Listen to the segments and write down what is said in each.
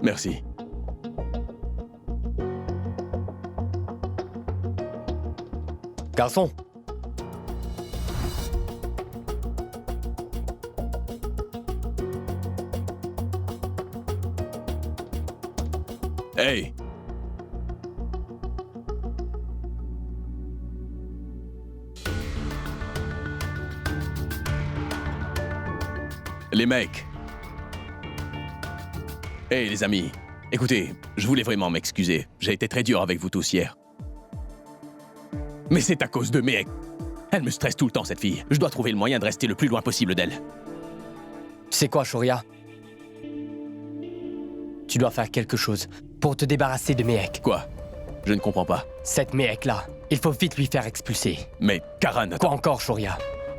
Merci. Garçon. Hey! Les mecs. Hey les amis, écoutez, je voulais vraiment m'excuser. J'ai été très dur avec vous tous hier. Mais c'est à cause de Mehek. Elle me stresse tout le temps, cette fille. Je dois trouver le moyen de rester le plus loin possible d'elle. Tu sais quoi, Shoria? Tu dois faire quelque chose pour te débarrasser de Mehek. Quoi? Je ne comprends pas. Cette Mehek-là, il faut vite lui faire expulser. Mais Karan, Quoi attends. encore, Shoria?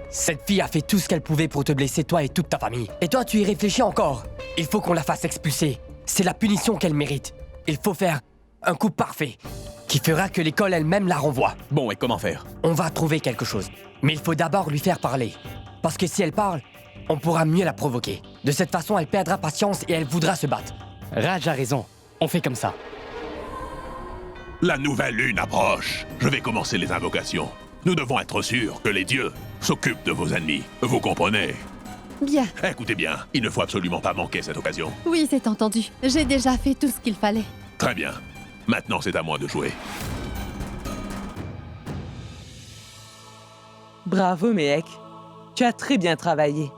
Cette fille a fait tout ce qu'elle pouvait pour te blesser, toi et toute ta famille. Et toi, tu y réfléchis encore. Il faut qu'on la fasse expulser. C'est la punition qu'elle mérite. Il faut faire un coup parfait qui fera que l'école elle-même la renvoie. Bon, et comment faire? On va trouver quelque chose. Mais il faut d'abord lui faire parler. Parce que si elle parle, on pourra mieux la provoquer. De cette façon, elle perdra patience et elle voudra se battre. Raj a raison. On fait comme ça. La nouvelle lune approche. Je vais commencer les invocations. Nous devons être sûrs que les dieux s'occupent de vos ennemis. Vous comprenez? Bien. Écoutez bien, il ne faut absolument pas manquer cette occasion. Oui, c'est entendu. J'ai déjà fait tout ce qu'il fallait. Très bien. Maintenant, c'est à moi de jouer. Bravo, Mehek. Tu as très bien travaillé.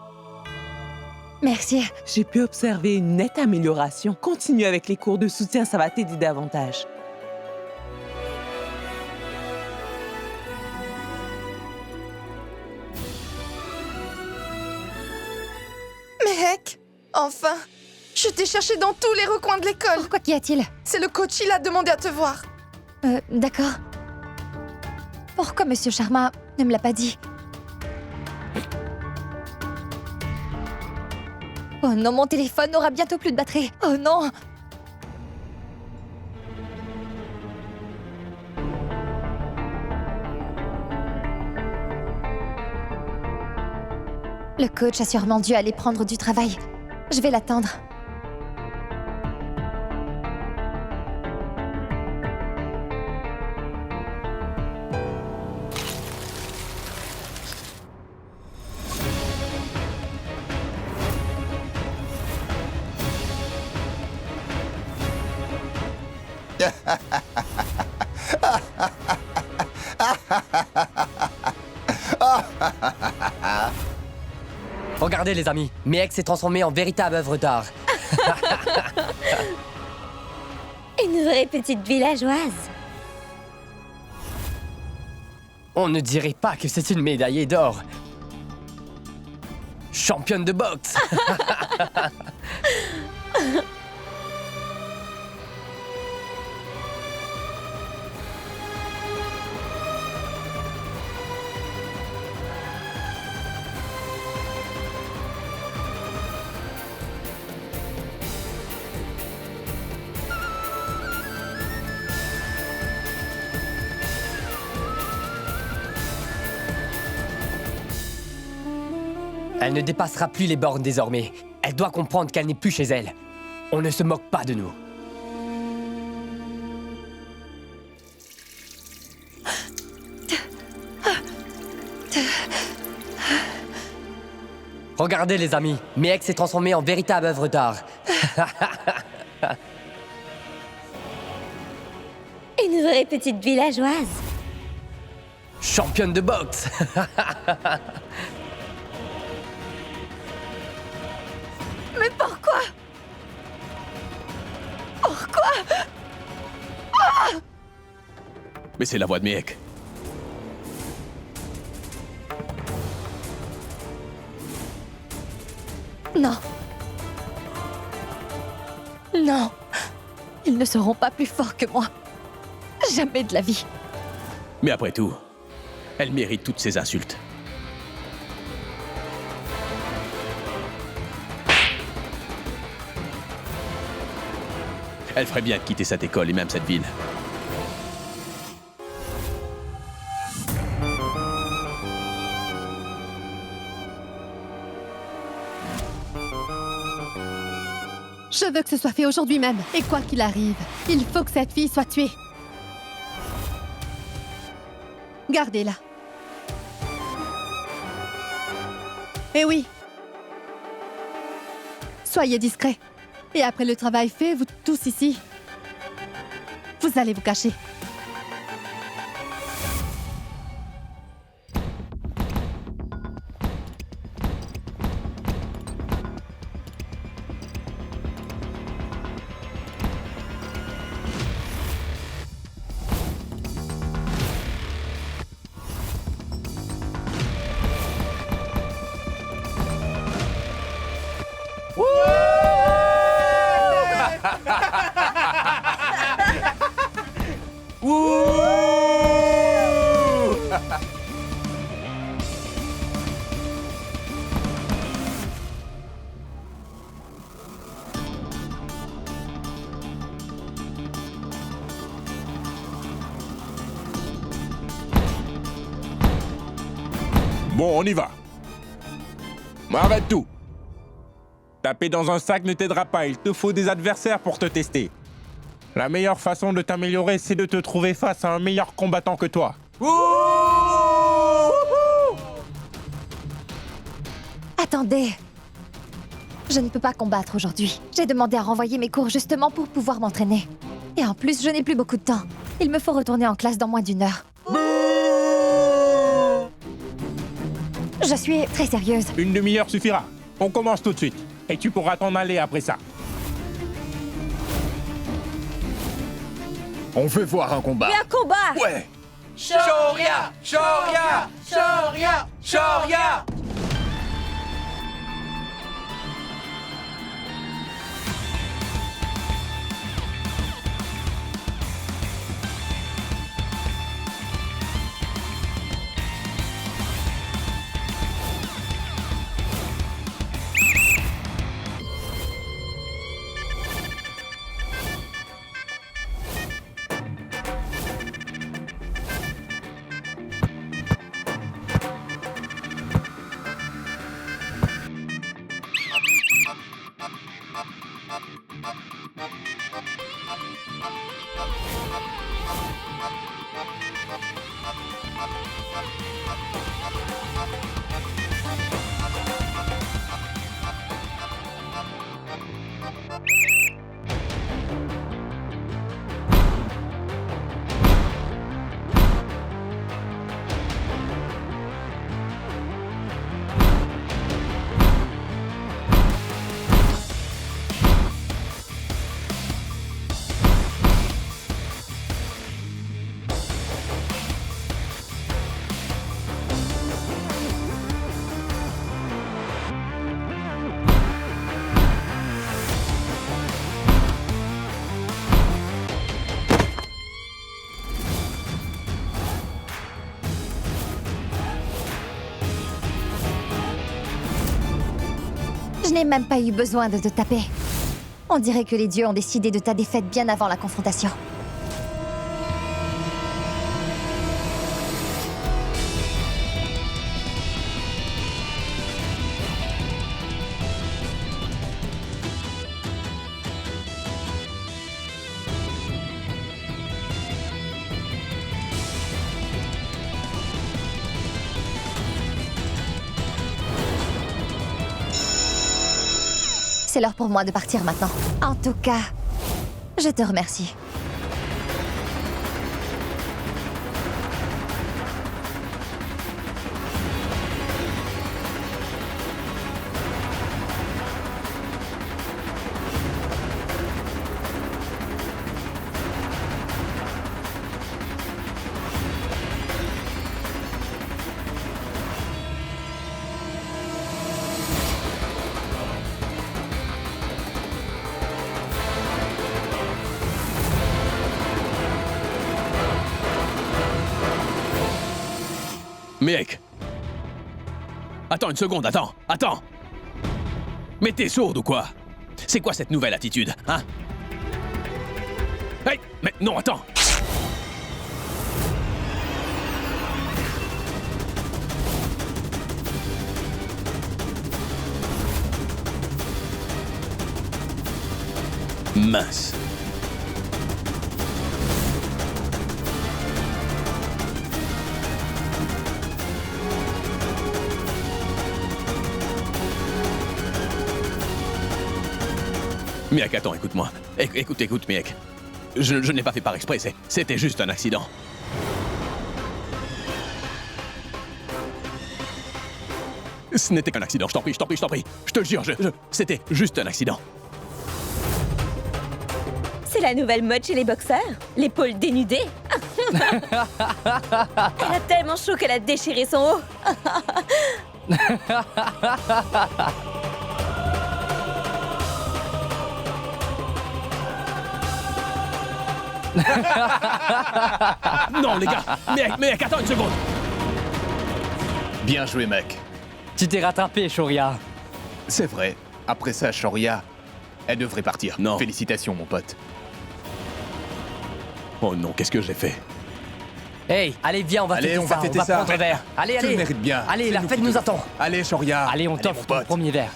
Merci. J'ai pu observer une nette amélioration. Continue avec les cours de soutien, ça va t'aider davantage. Mehek, enfin! Je t'ai cherché dans tous les recoins de l'école. Pourquoi qu'y a-t-il? C'est le coach, il a demandé à te voir. D'accord. Pourquoi Monsieur Sharma ne me l'a pas dit? Oh non, mon téléphone aura bientôt plus de batterie. Oh non! Le coach a sûrement dû aller prendre du travail. Je vais l'attendre. Regardez les amis, Mehek s'est transformée en véritable œuvre d'art. Une vraie petite villageoise. On ne dirait pas que c'est une médaillée d'or. Championne de boxe. Elle ne dépassera plus les bornes désormais. Elle doit comprendre qu'elle n'est plus chez elle. On ne se moque pas de nous. Regardez les amis, Mehek s'est transformée en véritable œuvre d'art. Une vraie petite villageoise. Championne de boxe. Mais pourquoi? Pourquoi? Mais c'est la voix de Mehek. Non. Non. Ils ne seront pas plus forts que moi. Jamais de la vie. Mais après tout, elle mérite toutes ces insultes. Elle ferait bien de quitter cette école et même cette ville. Je veux que ce soit fait aujourd'hui même. Et quoi qu'il arrive, il faut que cette fille soit tuée. Gardez-la. Eh oui. Soyez discrets. Et après le travail fait, vous tous ici, vous allez vous cacher. Bon, on y va. Arrête tout. Taper dans un sac ne t'aidera pas, il te faut des adversaires pour te tester. La meilleure façon de t'améliorer, c'est de te trouver face à un meilleur combattant que toi. Attendez. Je ne peux pas combattre aujourd'hui. J'ai demandé à renvoyer mes cours justement pour pouvoir m'entraîner. Et en plus, je n'ai plus beaucoup de temps. Il me faut retourner en classe dans moins d'1 heure. Je suis très sérieuse. 1 demi-heure suffira. On commence tout de suite. Et tu pourras t'en aller après ça. On veut voir un combat. Un combat! Ouais. Shoria! Shoria! Shoria! Shoria! Je n'ai même pas eu besoin de te taper. On dirait que les dieux ont décidé de ta défaite bien avant la confrontation. C'est l'heure pour moi de partir maintenant. En tout cas, je te remercie. Mec. Attends une seconde, attends. Mais t'es sourde ou quoi? C'est quoi cette nouvelle attitude, hein? Hey, mais non, attends. Mince. Miek, attends, écoute-moi. Écoute, Miek. Je ne l'ai pas fait par exprès, c'était juste un accident. Ce n'était qu'un accident, je t'en prie. Je te le jure, c'était juste un accident. C'est la nouvelle mode chez les boxeurs. L'épaule dénudée. Elle a tellement chaud qu'elle a déchiré son haut. Non, les gars. Miek, attends une seconde. Bien joué, mec. Tu t'es rattrapé, Shoria. C'est vrai. Après ça, Shoria, elle devrait partir. Non. Félicitations, mon pote. Oh non, qu'est-ce que j'ai fait? Hey, allez, viens, on va Allez, fêter on va ça, fêter on va ça. prendre un verre. Allez, Tu le allez. mérites bien. Allez, la Fais-nous fête kiffer. nous attend. Allez, Shoria. Allez, on mon t'offre ton pote. premier verre.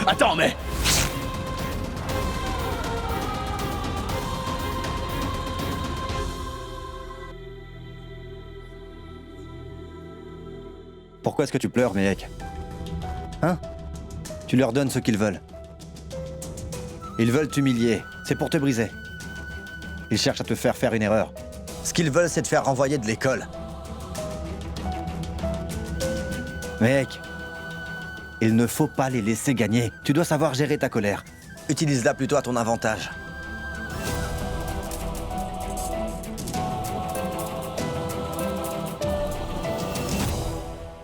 Attends, mais... Pourquoi est-ce que tu pleures, Miek? Hein? Tu leur donnes ce qu'ils veulent. Ils veulent t'humilier, c'est pour te briser. Ils cherchent à te faire faire une erreur. Ce qu'ils veulent, c'est te faire renvoyer de l'école. Miek, il ne faut pas les laisser gagner. Tu dois savoir gérer ta colère. Utilise-la plutôt à ton avantage.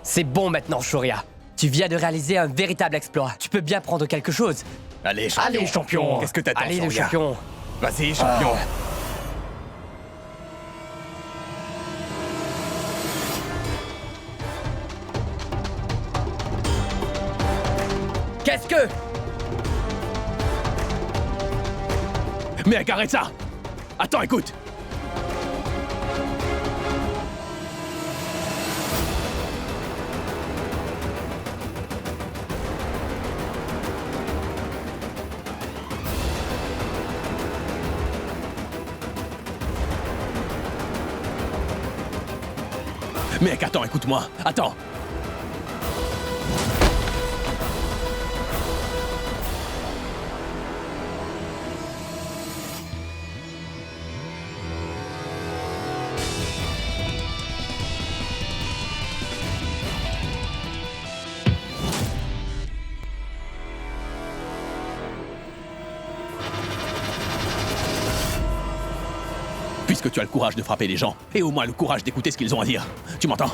C'est bon maintenant, Shoria. Tu viens de réaliser un véritable exploit. Tu peux bien prendre quelque chose. Allez, champion. Allez, champion. Qu'est-ce que t'attends, Allez, le Shoria? champion. Vas-y, champion. Qu'est-ce que... Miek, arrête ça! Attends, écoute! Mec, attends, écoute-moi. Attends. Puisque tu as le courage de frapper les gens, et au moins le courage d'écouter ce qu'ils ont à dire. Tu m'entends?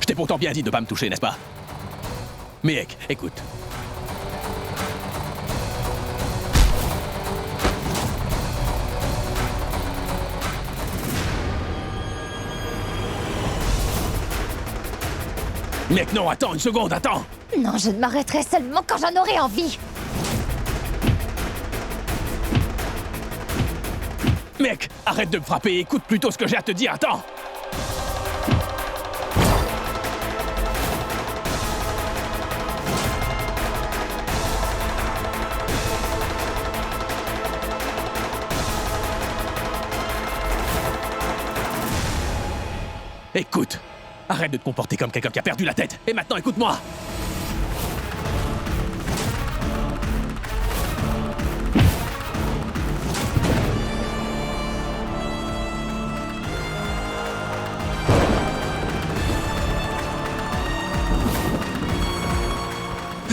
Je t'ai pourtant bien dit de pas me toucher, n'est-ce pas? Miek, écoute. Miek, non, attends, une seconde, attends! Non, je ne m'arrêterai seulement quand j'en aurai envie. Mec, arrête de me frapper et écoute plutôt ce que j'ai à te dire, attends! Écoute, arrête de te comporter comme quelqu'un qui a perdu la tête. Et maintenant, écoute-moi.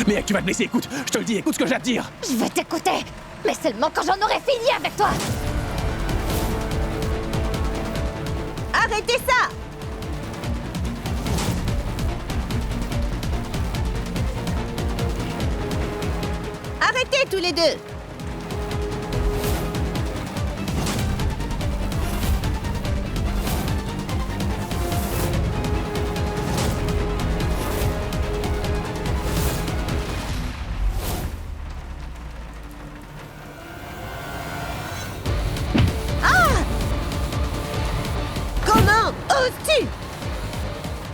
Mec, tu vas te blesser, écoute. Je te le dis, écoute ce que j'ai à te dire. Je vais t'écouter, mais seulement quand j'en aurai fini avec toi. Arrêtez ça! Arrêtez tous les deux!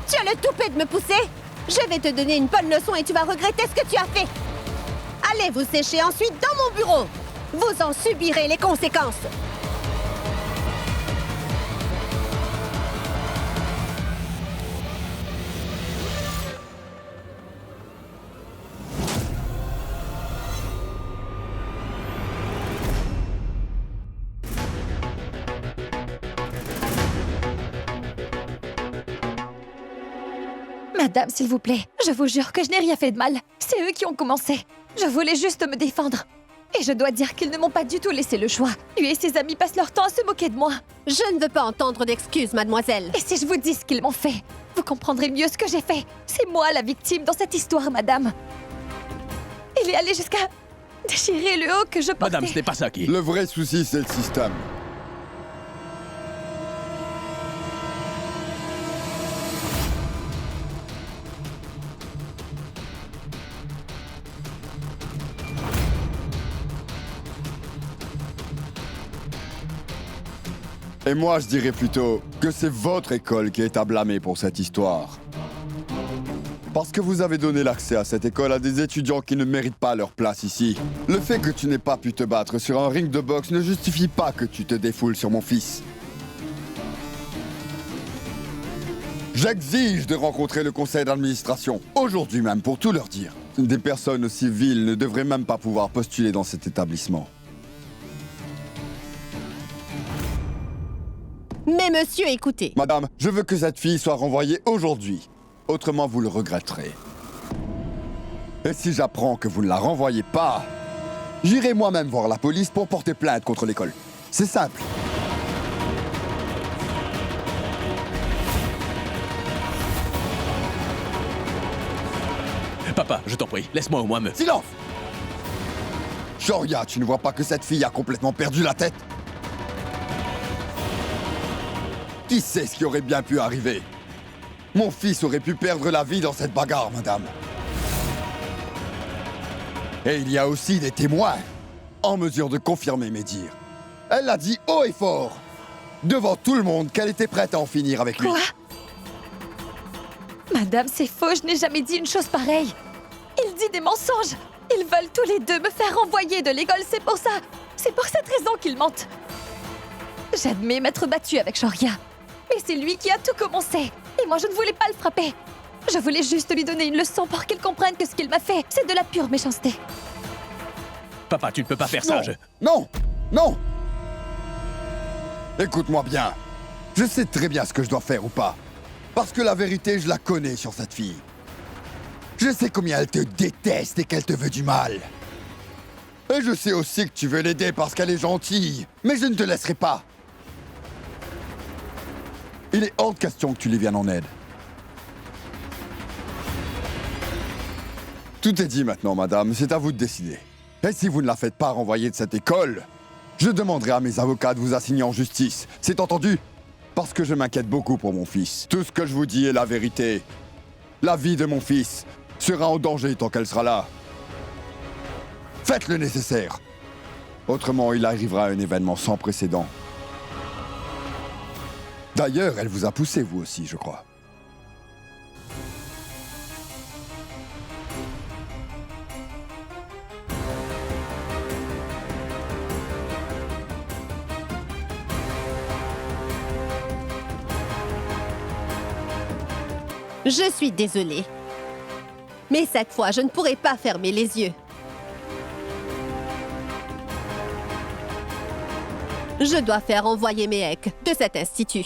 Tu as le toupet de me pousser? Je vais te donner une bonne leçon et tu vas regretter ce que tu as fait. Allez vous sécher ensuite dans mon bureau. Vous en subirez les conséquences. Madame, s'il vous plaît, je vous jure que je n'ai rien fait de mal. C'est eux qui ont commencé. Je voulais juste me défendre. Et je dois dire qu'ils ne m'ont pas du tout laissé le choix. Lui et ses amis passent leur temps à se moquer de moi. Je ne veux pas entendre d'excuses, mademoiselle. Et si je vous dis ce qu'ils m'ont fait, vous comprendrez mieux ce que j'ai fait. C'est moi la victime dans cette histoire, madame. Il est allé jusqu'à déchirer le haut que je portais. Madame, ce n'est pas ça qui... Le vrai souci, c'est le système. Et moi, je dirais plutôt que c'est votre école qui est à blâmer pour cette histoire. Parce que vous avez donné l'accès à cette école à des étudiants qui ne méritent pas leur place ici. Le fait que tu n'aies pas pu te battre sur un ring de boxe ne justifie pas que tu te défoules sur mon fils. J'exige de rencontrer le conseil d'administration, aujourd'hui même, pour tout leur dire. Des personnes aussi viles ne devraient même pas pouvoir postuler dans cet établissement. Mais monsieur, écoutez. Madame, je veux que cette fille soit renvoyée aujourd'hui. Autrement, vous le regretterez. Et si j'apprends que vous ne la renvoyez pas, j'irai moi-même voir la police pour porter plainte contre l'école. C'est simple. Papa, je t'en prie, laisse-moi au moins me... Silence! Shoria, tu ne vois pas que cette fille a complètement perdu la tête? Qui sait ce qui aurait bien pu arriver? Mon fils aurait pu perdre la vie dans cette bagarre, madame. Et il y a aussi des témoins en mesure de confirmer mes dires. Elle a dit haut et fort, devant tout le monde, qu'elle était prête à en finir avec lui. Quoi? Madame, c'est faux, je n'ai jamais dit une chose pareille. Il dit des mensonges. Ils veulent tous les deux me faire renvoyer de l'école, c'est pour ça. C'est pour cette raison qu'ils mentent. J'admets m'être battue avec Shoria. Mais c'est lui qui a tout commencé. Et moi, je ne voulais pas le frapper. Je voulais juste lui donner une leçon pour qu'il comprenne que ce qu'il m'a fait, c'est de la pure méchanceté. Papa, tu ne peux pas faire ça, Non! Non! Écoute-moi bien. Je sais très bien ce que je dois faire ou pas. Parce que la vérité, je la connais sur cette fille. Je sais combien elle te déteste et qu'elle te veut du mal. Et je sais aussi que tu veux l'aider parce qu'elle est gentille. Mais je ne te laisserai pas. Il est hors de question que tu lui viennes en aide. Tout est dit maintenant, madame. C'est à vous de décider. Et si vous ne la faites pas renvoyer de cette école, je demanderai à mes avocats de vous assigner en justice. C'est entendu? Parce que je m'inquiète beaucoup pour mon fils. Tout ce que je vous dis est la vérité. La vie de mon fils sera en danger tant qu'elle sera là. Faites le nécessaire. Autrement, il arrivera un événement sans précédent. D'ailleurs, elle vous a poussé, vous aussi, je crois. Je suis désolée. Mais cette fois, je ne pourrai pas fermer les yeux. Je dois faire envoyer Mehek de cet institut.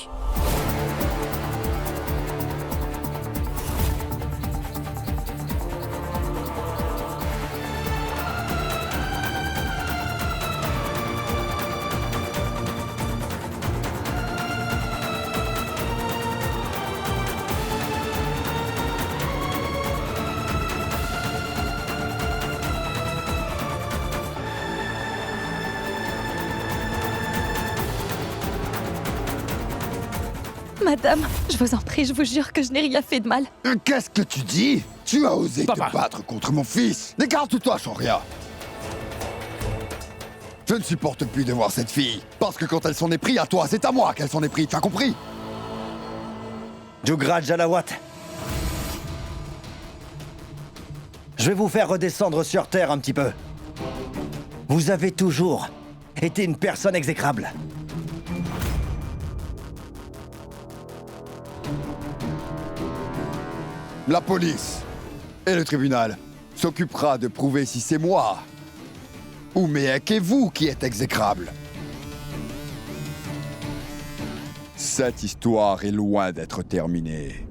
Madame, je vous en prie, je vous jure que je n'ai rien fait de mal. Qu'est-ce que tu dis? Tu as osé Papa. te battre contre mon fils. Écarte-toi, Shoria. Je ne supporte plus de voir cette fille. Parce que quand elle s'en est pris à toi, c'est à moi qu'elle s'en est pris, tu as compris? Jugraj Jalawat. Je vais vous faire redescendre sur Terre un petit peu. Vous avez toujours été une personne exécrable. La police et le tribunal s'occupera de prouver si c'est moi ou Mehek et vous qui êtes exécrables. Cette histoire est loin d'être terminée.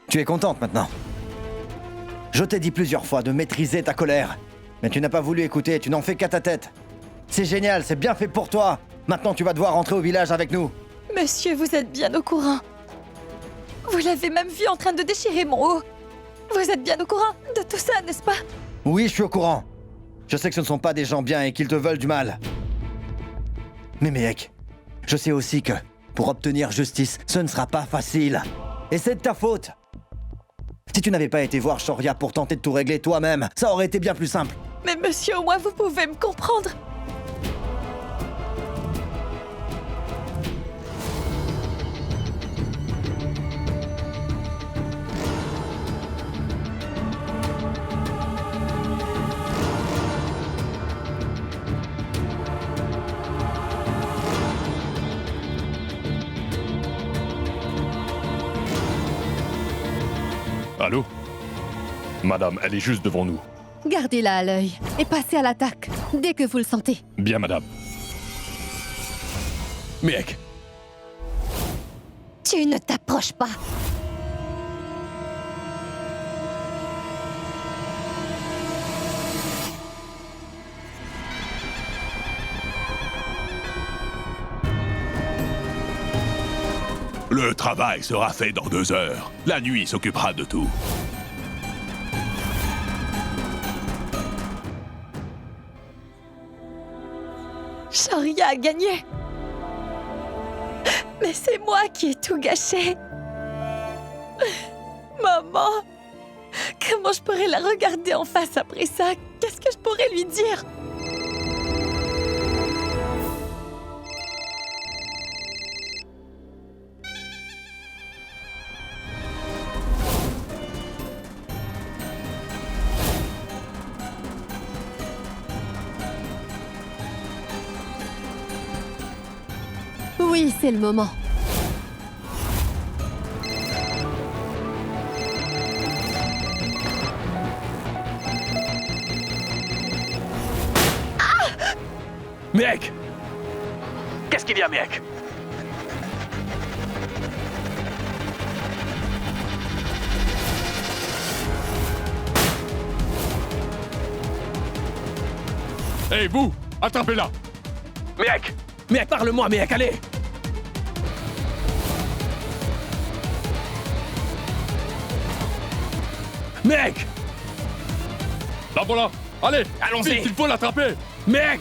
Tu es contente maintenant. Je t'ai dit plusieurs fois de maîtriser ta colère. Mais tu n'as pas voulu écouter, tu n'en fais qu'à ta tête. C'est génial, c'est bien fait pour toi. Maintenant tu vas devoir rentrer au village avec nous. Monsieur, vous êtes bien au courant. Vous l'avez même vu en train de déchirer mon haut. Vous êtes bien au courant de tout ça, n'est-ce pas? Oui, je suis au courant. Je sais que ce ne sont pas des gens bien et qu'ils te veulent du mal. Mais Mehek, je sais aussi que pour obtenir justice, ce ne sera pas facile. Et c'est de ta faute. Si tu n'avais pas été voir Shoria pour tenter de tout régler toi-même, ça aurait été bien plus simple. Mais monsieur, au moins vous pouvez me comprendre. Allô? Madame, elle est juste devant nous. Gardez-la à l'œil et passez à l'attaque dès que vous le sentez. Bien, madame. Mehek, Tu ne t'approches pas. Le travail sera fait dans 2 heures. La nuit s'occupera de tout. Shoria a gagné. Mais c'est moi qui ai tout gâché. Maman, comment je pourrais la regarder en face après ça? Qu'est-ce que je pourrais lui dire? Oui, c'est le moment. Mehek! Qu'est-ce qu'il y a, Mehek? Hé, vous! Attrapez-la! Mehek! Mehek, parle-moi, Mehek, allez! Mehek! La voilà! Allez! Allons-y! Vite, il faut l'attraper! Mehek!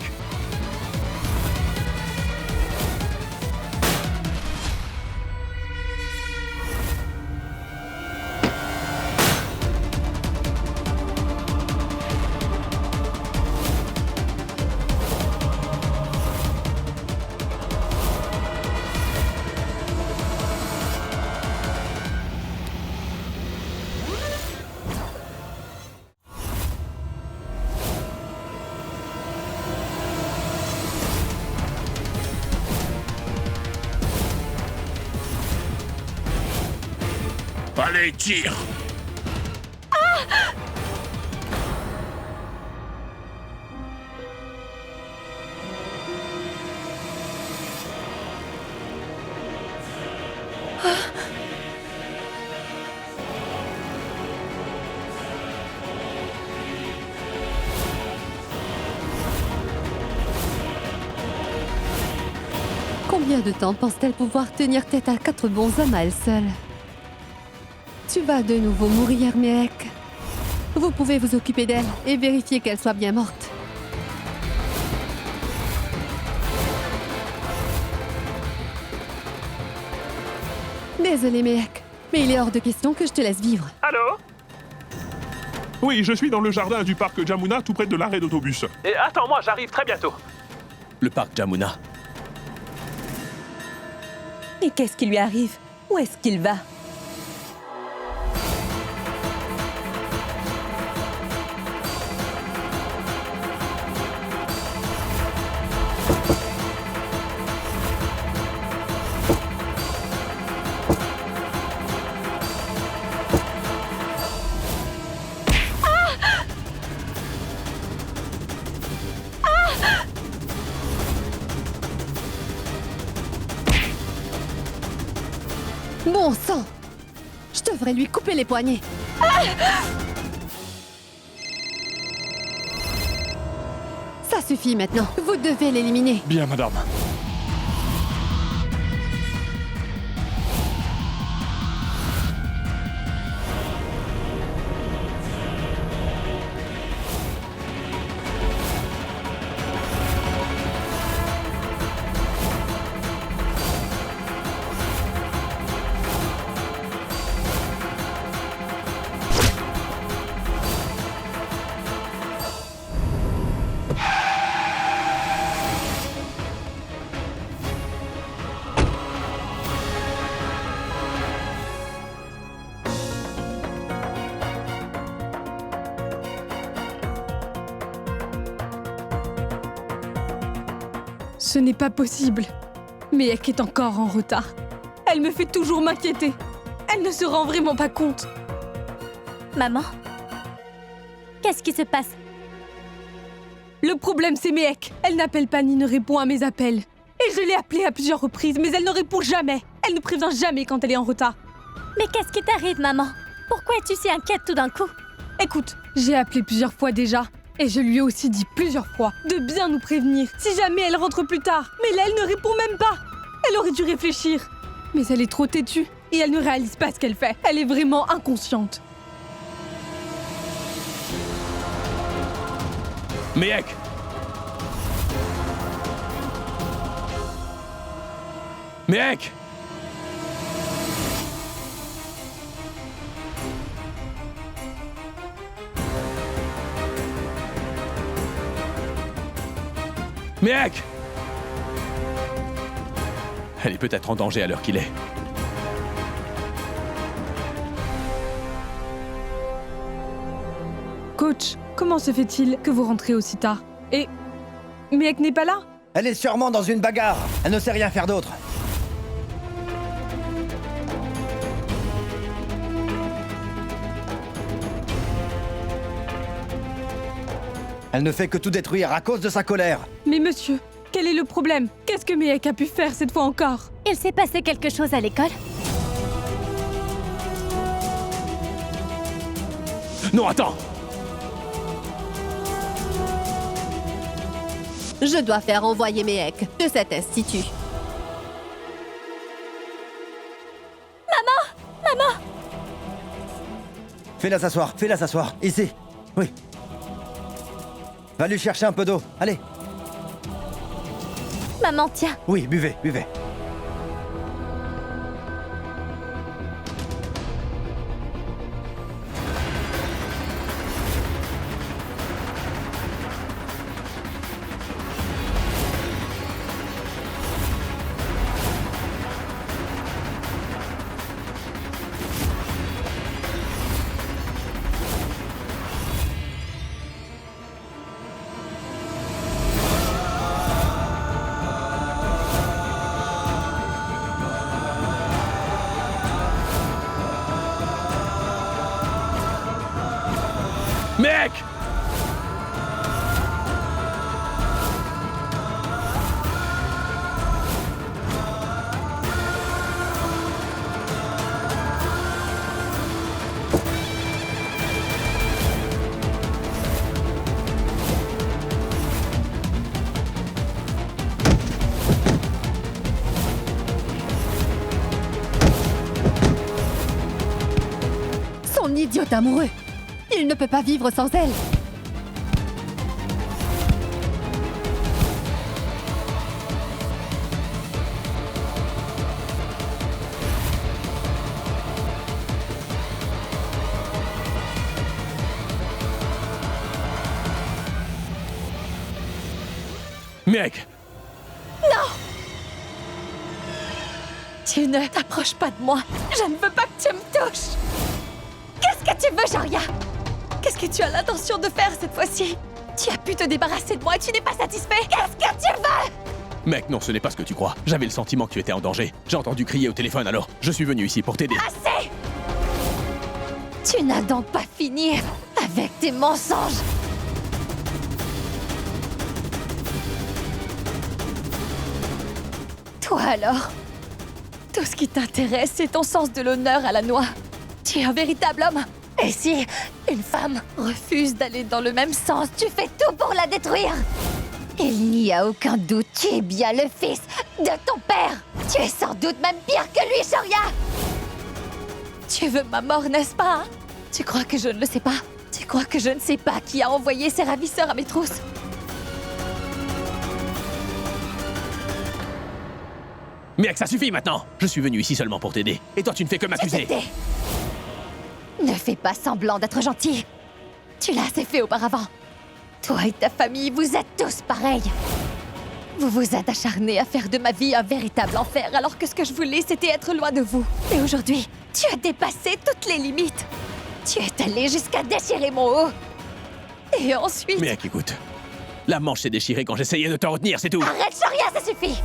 Allez, tire! Combien de temps pense-t-elle pouvoir tenir tête à 4 bons hommes à elle seule? Tu vas de nouveau mourir, Mehek. Vous pouvez vous occuper d'elle et vérifier qu'elle soit bien morte. Désolé, Mehek, mais il est hors de question que je te laisse vivre. Allô? Oui, je suis dans le jardin du parc Jamuna, tout près de l'arrêt d'autobus. Et attends-moi, j'arrive très bientôt. Le parc Jamuna. Et qu'est-ce qui lui arrive? Où est-ce qu'il va? Bon sang! Je devrais lui couper les poignets. Ça suffit maintenant. Vous devez l'éliminer. Bien, madame. Ce n'est pas possible. Mehek est encore en retard. Elle me fait toujours m'inquiéter. Elle ne se rend vraiment pas compte. Maman? Qu'est-ce qui se passe? Le problème, c'est Mehek. Elle n'appelle pas ni ne répond à mes appels. Et je l'ai appelée à plusieurs reprises, mais elle ne répond jamais. Elle ne prévient jamais quand elle est en retard. Mais qu'est-ce qui t'arrive, maman? Pourquoi es-tu si inquiète tout d'un coup? Écoute, j'ai appelé plusieurs fois déjà. Et je lui ai aussi dit plusieurs fois de bien nous prévenir si jamais elle rentre plus tard. Mais là, elle ne répond même pas. Elle aurait dû réfléchir. Mais elle est trop têtue et elle ne réalise pas ce qu'elle fait. Elle est vraiment inconsciente. Mehek! Mehek! Mehek! Elle est peut-être en danger à l'heure qu'il est. Coach, comment se fait-il que vous rentrez aussi tard? Et Mehek n'est pas là? Elle est sûrement dans une bagarre. Elle ne sait rien faire d'autre. Elle ne fait que tout détruire à cause de sa colère. Mais monsieur, quel est le problème? Qu'est-ce que Mehek a pu faire cette fois encore? Il s'est passé quelque chose à l'école? Non, attends! Je dois faire envoyer Mehek de cet institut. Maman! Maman! Fais-la s'asseoir. Ici. Oui. Va lui chercher un peu d'eau. Allez. Maman, tiens. Oui, buvez. Mehek! un idiot amoureux. Il ne peut pas vivre sans elle. Mec! Non! Tu ne t'approches pas de moi. Je ne veux pas que tu me touches. Qu'est-ce que tu veux, Sharia? Qu'est-ce que tu as l'intention de faire cette fois-ci? Tu as pu te débarrasser de moi et tu n'es pas satisfait? Qu'est-ce que tu veux? Mec, non, ce n'est pas ce que tu crois. J'avais le sentiment que tu étais en danger. J'ai entendu crier au téléphone, alors je suis venu ici pour t'aider. Assez! Tu n'as donc pas fini avec tes mensonges. Toi alors? Tout ce qui t'intéresse, c'est ton sens de l'honneur à la noix. Tu es un véritable homme. Et si une femme refuse d'aller dans le même sens, tu fais tout pour la détruire. Il n'y a aucun doute, tu es bien le fils de ton père. Tu es sans doute même pire que lui, Sharia. Tu veux ma mort, n'est-ce pas? Hein? Tu crois que je ne le sais pas? Tu crois que je ne sais pas qui a envoyé ces ravisseurs à mes trousses? Mec, ça suffit maintenant! Je suis venu ici seulement pour t'aider. Et toi, tu ne fais que m'accuser. Ne fais pas semblant d'être gentil. Tu l'as assez fait auparavant. Toi et ta famille, vous êtes tous pareils. Vous vous êtes acharnés à faire de ma vie un véritable enfer, alors que ce que je voulais, c'était être loin de vous. Et aujourd'hui, tu as dépassé toutes les limites. Tu es allé jusqu'à déchirer mon haut. Et ensuite... Mec, écoute. La manche s'est déchirée quand j'essayais de te retenir, c'est tout. Arrête, Sharia, ça suffit!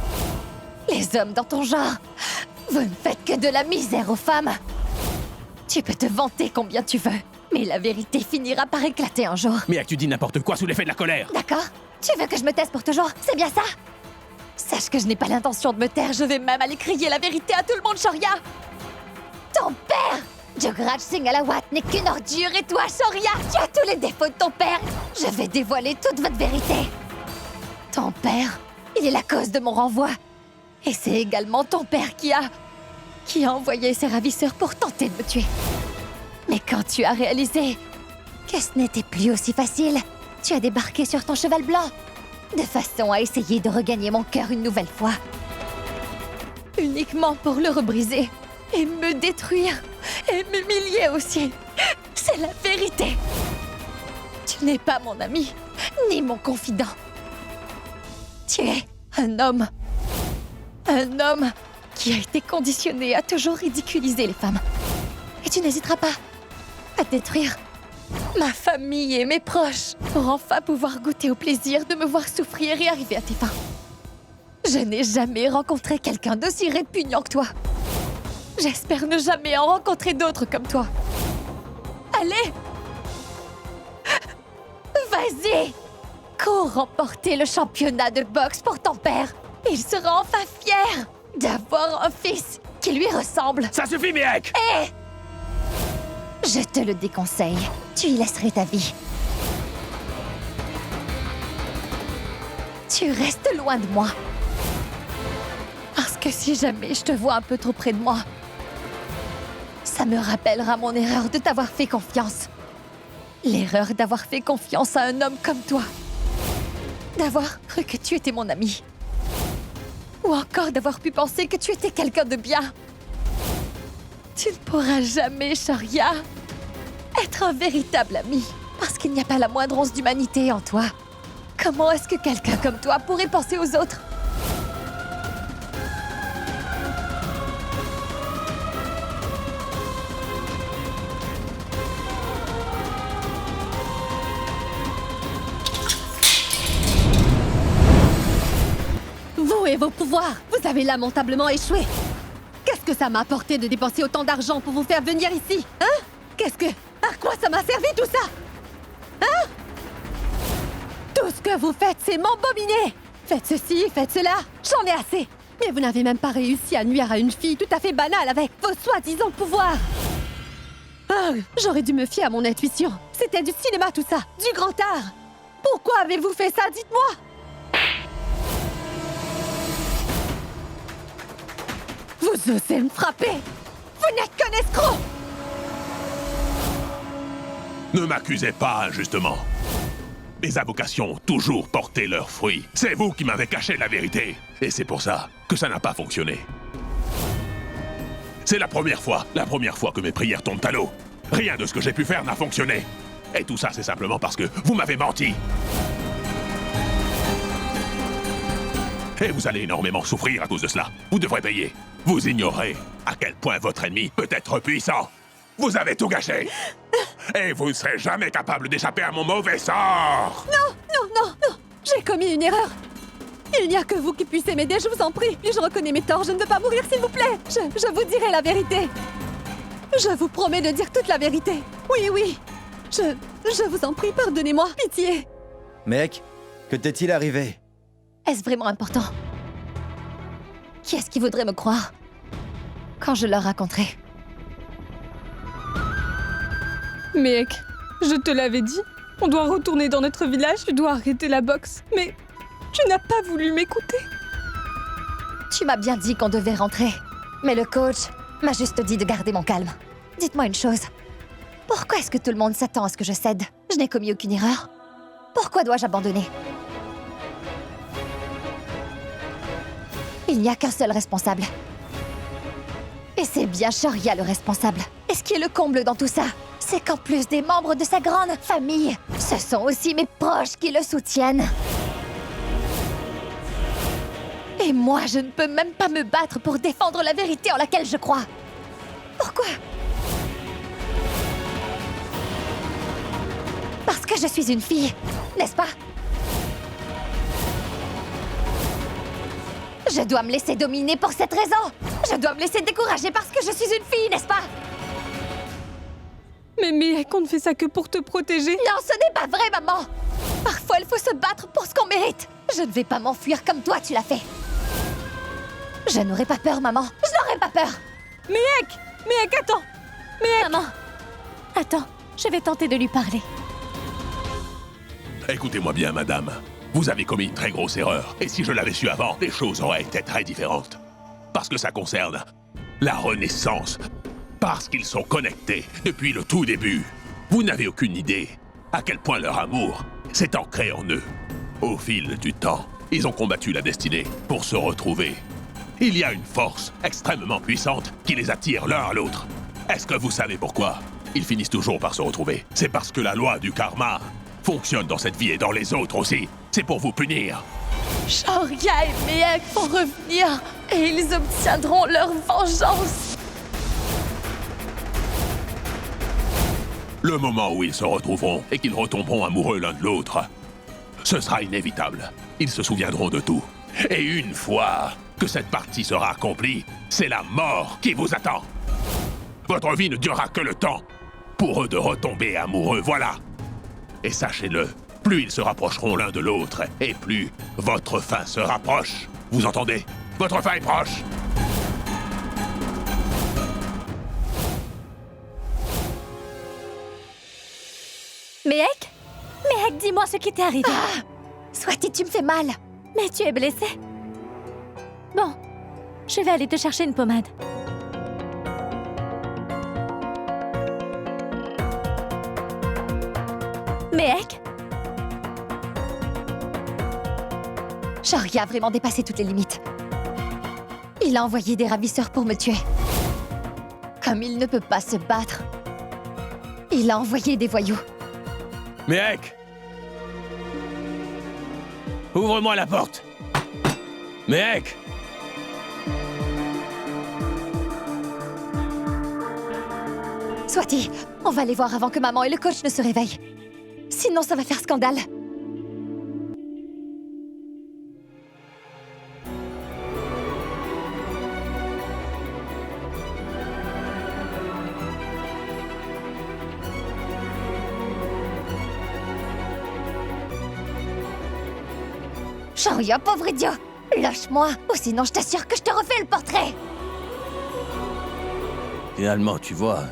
Les hommes dans ton genre, vous ne faites que de la misère aux femmes. Tu peux te vanter combien tu veux, mais la vérité finira par éclater un jour. Mec, tu dis n'importe quoi sous l'effet de la colère. D'accord? Tu veux que je me taise pour toujours? C'est bien ça? Sache que je n'ai pas l'intention de me taire, je vais même aller crier la vérité à tout le monde, Sharia! Ton père, Jograj Singh Alawat, n'est qu'une ordure, et toi, Sharia, tu as tous les défauts de ton père. Je vais dévoiler toute votre vérité. Ton père, il est la cause de mon renvoi. Et c'est également ton père qui a envoyé ses ravisseurs pour tenter de me tuer. Mais quand tu as réalisé que ce n'était plus aussi facile, tu as débarqué sur ton cheval blanc, de façon à essayer de regagner mon cœur une nouvelle fois. Uniquement pour le rebriser, et me détruire, et m'humilier aussi. C'est la vérité. Tu n'es pas mon ami, ni mon confident. Tu es un homme. Un homme qui a été conditionné à toujours ridiculiser les femmes. Et tu n'hésiteras pas à détruire ma famille et mes proches pour enfin pouvoir goûter au plaisir de me voir souffrir et arriver à tes fins. Je n'ai jamais rencontré quelqu'un d'aussi répugnant que toi. J'espère ne jamais en rencontrer d'autres comme toi. Allez! Vas-y! Cours remporter le championnat de boxe pour ton père. Il sera enfin fier d'avoir un fils qui lui ressemble. Ça suffit, mec! Et je te le déconseille. Tu y laisserais ta vie. Tu restes loin de moi. Parce que si jamais je te vois un peu trop près de moi, ça me rappellera mon erreur de t'avoir fait confiance. L'erreur d'avoir fait confiance à un homme comme toi. D'avoir cru que tu étais mon ami. Ou encore d'avoir pu penser que tu étais quelqu'un de bien. Tu ne pourras jamais, Sharia, être un véritable ami. Parce qu'il n'y a pas la moindre once d'humanité en toi. Comment est-ce que quelqu'un comme toi pourrait penser aux autres? Vous et vos pouvoirs, vous avez lamentablement échoué. Qu'est-ce que ça m'a apporté de dépenser autant d'argent pour vous faire venir ici? Hein? Qu'est-ce que... À quoi ça m'a servi tout ça? Hein? Tout ce que vous faites, c'est m'embobiner. Faites ceci, faites cela, j'en ai assez. Mais vous n'avez même pas réussi à nuire à une fille tout à fait banale avec vos soi-disant pouvoirs. Oh, j'aurais dû me fier à mon intuition. C'était du cinéma tout ça, du grand art. Pourquoi avez-vous fait ça, dites-moi? Vous osez me frapper? Vous n'êtes qu'un escroc! Ne m'accusez pas injustement. Mes invocations ont toujours porté leurs fruits. C'est vous qui m'avez caché la vérité. Et c'est pour ça que ça n'a pas fonctionné. C'est la première fois que mes prières tombent à l'eau. Rien de ce que j'ai pu faire n'a fonctionné. Et tout ça, c'est simplement parce que vous m'avez menti. Et vous allez énormément souffrir à cause de cela. Vous devrez payer. Vous ignorez à quel point votre ennemi peut être puissant. Vous avez tout gâché. Et vous ne serez jamais capable d'échapper à mon mauvais sort. Non, non, non, non. J'ai commis une erreur. Il n'y a que vous qui puissiez m'aider, je vous en prie. Puis je reconnais mes torts, je ne veux pas mourir, s'il vous plaît. Je vous dirai la vérité. Je vous promets de dire toute la vérité. Oui, oui. Je vous en prie, pardonnez-moi. Pitié. Mec, que t'est-il arrivé? Est-ce vraiment important? Qui est-ce qui voudrait me croire quand je leur raconterai? Mec, je te l'avais dit. On doit retourner dans notre village, tu dois arrêter la boxe. Mais tu n'as pas voulu m'écouter. Tu m'as bien dit qu'on devait rentrer. Mais le coach m'a juste dit de garder mon calme. Dites-moi une chose. Pourquoi est-ce que tout le monde s'attend à ce que je cède? Je n'ai commis aucune erreur. Pourquoi dois-je abandonner? Il n'y a qu'un seul responsable. Et c'est bien Shoria le responsable. Et ce qui est le comble dans tout ça, c'est qu'en plus des membres de sa grande famille, ce sont aussi mes proches qui le soutiennent. Et moi, je ne peux même pas me battre pour défendre la vérité en laquelle je crois. Pourquoi? Parce que je suis une fille, n'est-ce pas? Je dois me laisser dominer pour cette raison. Je dois me laisser décourager parce que je suis une fille, n'est-ce pas? Mais Mihek, on ne fait ça que pour te protéger. Non, ce n'est pas vrai, maman. Parfois, il faut se battre pour ce qu'on mérite. Je ne vais pas m'enfuir comme toi, tu l'as fait. Je n'aurai pas peur, maman. Je n'aurai pas peur. Mihek, attends. Mihek. Maman, attends, je vais tenter de lui parler. Écoutez-moi bien, madame. Vous avez commis une très grosse erreur. Et si je l'avais su avant, les choses auraient été très différentes. Parce que ça concerne la Renaissance. Parce qu'ils sont connectés depuis le tout début. Vous n'avez aucune idée à quel point leur amour s'est ancré en eux. Au fil du temps, ils ont combattu la destinée pour se retrouver. Il y a une force extrêmement puissante qui les attire l'un à l'autre. Est-ce que vous savez pourquoi ils finissent toujours par se retrouver? C'est parce que la loi du karma fonctionne dans cette vie et dans les autres aussi. C'est pour vous punir. Shoria et Mihek vont revenir et ils obtiendront leur vengeance. Le moment où ils se retrouveront et qu'ils retomberont amoureux l'un de l'autre, ce sera inévitable. Ils se souviendront de tout. Et une fois que cette partie sera accomplie, c'est la mort qui vous attend. Votre vie ne durera que le temps pour eux de retomber amoureux, voilà. Et sachez-le, plus ils se rapprocheront l'un de l'autre, et plus votre fin se rapproche. Vous entendez? Votre fin est proche. Mihek? Mihek, dis-moi ce qui t'est arrivé. Ah! Swati, tu me fais mal. Mais tu es blessée. Bon, je vais aller te chercher une pommade. Mihek? Shoria a vraiment dépassé toutes les limites. Il a envoyé des ravisseurs pour me tuer. Comme il ne peut pas se battre, il a envoyé des voyous. Mihek! Ouvre-moi la porte! Mihek! Swati, on va aller voir avant que maman et le coach ne se réveillent. Sinon, ça va faire scandale. Shoria, pauvre idiot! Lâche-moi, ou sinon je t'assure que je te refais le portrait! Finalement, tu vois,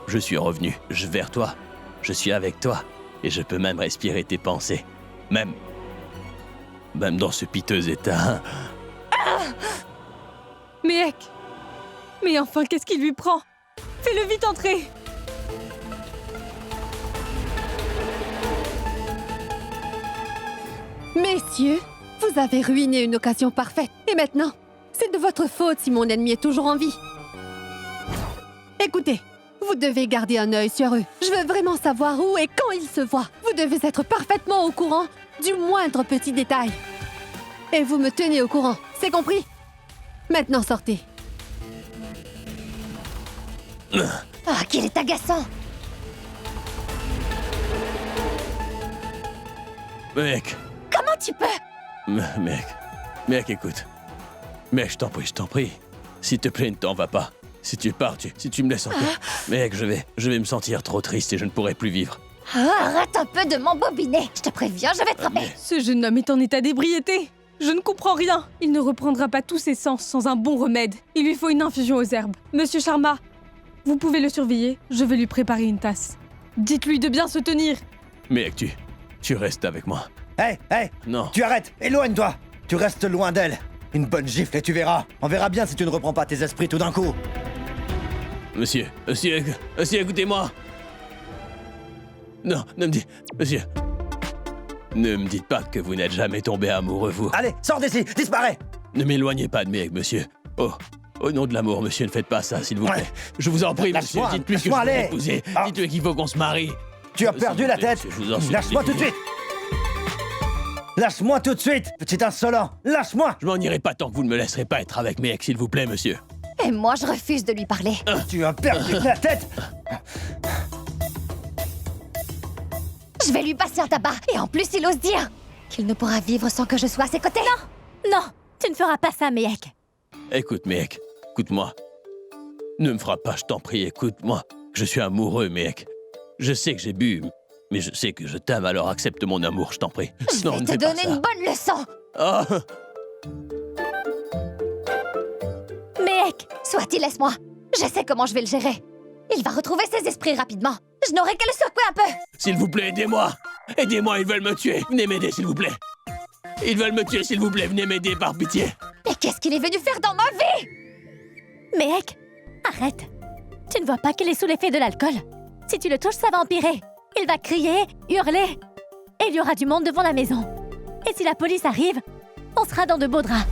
je suis revenu. Vers toi. Je suis avec toi. Et je peux même respirer tes pensées. Même dans ce piteux état. Mihek! Mais enfin, qu'est-ce qui lui prend? Fais-le vite entrer! Messieurs, vous avez ruiné une occasion parfaite. Et maintenant, c'est de votre faute si mon ennemi est toujours en vie. Écoutez, vous devez garder un œil sur eux. Je veux vraiment savoir où et quand ils se voient. Vous devez être parfaitement au courant du moindre petit détail. Et vous me tenez au courant, c'est compris? Maintenant, sortez. Ah, qu'il est agaçant! Mec, Comment tu peux? Mec, écoute. Mec, je t'en prie. S'il te plaît, ne t'en va pas. Si tu pars, si tu me laisses en paix. Mec, je vais me sentir trop triste et je ne pourrai plus vivre. Ah, arrête un peu de m'embobiner. Je te préviens, je vais te frapper. Ce jeune homme est en état d'ébriété. Je ne comprends rien. Il ne reprendra pas tous ses sens sans un bon remède. Il lui faut une infusion aux herbes. Monsieur Sharma, vous pouvez le surveiller. Je vais lui préparer une tasse. Dites-lui de bien se tenir. Mec, tu restes avec moi. Hé, Non. Tu arrêtes, éloigne-toi. Tu restes loin d'elle. Une bonne gifle et tu verras. On verra bien si tu ne reprends pas tes esprits tout d'un coup. Monsieur, écoutez-moi. Non, ne me dites pas que vous n'êtes jamais tombé amoureux, vous. Allez, sors d'ici, disparais. Ne m'éloignez pas de Meg, monsieur. Oh, au nom de l'amour, monsieur, ne faites pas ça, s'il vous plaît. Je vous en prie, monsieur, Lâche-moi, dites-lui que je lâche-moi, veux allez. l'épouser. Ah. Dites-lui qu'il faut qu'on se marie. Tu as perdu la tête. Je vous en supplie. Lâche-moi tout de suite. Lâche-moi tout de suite, petit insolent. Lâche-moi. Je m'en irai pas tant que vous ne me laisserez pas être avec Meg, s'il vous plaît, monsieur. Et moi, je refuse de lui parler. Tu as perdu la tête. Je vais lui passer un tabac. Et en plus, il ose dire qu'il ne pourra vivre sans que je sois à ses côtés. Non, tu ne feras pas ça, Mehek. Écoute, Meg, écoute-moi. Ne me frappe pas, je t'en prie, écoute-moi. Je suis amoureux, Meg. Je sais que j'ai bu, mais je sais que je t'aime, alors accepte mon amour, je t'en prie. Je vais te donner une bonne leçon. Ah. Mehek, soit-il, laisse-moi. Je sais comment je vais le gérer. Il va retrouver ses esprits rapidement. Je n'aurai qu'à le secouer un peu. S'il vous plaît, aidez-moi. Aidez-moi, ils veulent me tuer. Venez m'aider, s'il vous plaît. Ils veulent me tuer, s'il vous plaît. Venez m'aider, par pitié. Mais qu'est-ce qu'il est venu faire dans ma vie? Mehek, arrête. Tu ne vois pas qu'il est sous l'effet de l'alcool? Si tu le touches, ça va empirer. Il va crier, hurler. Et il y aura du monde devant la maison. Et si la police arrive, on sera dans de beaux draps.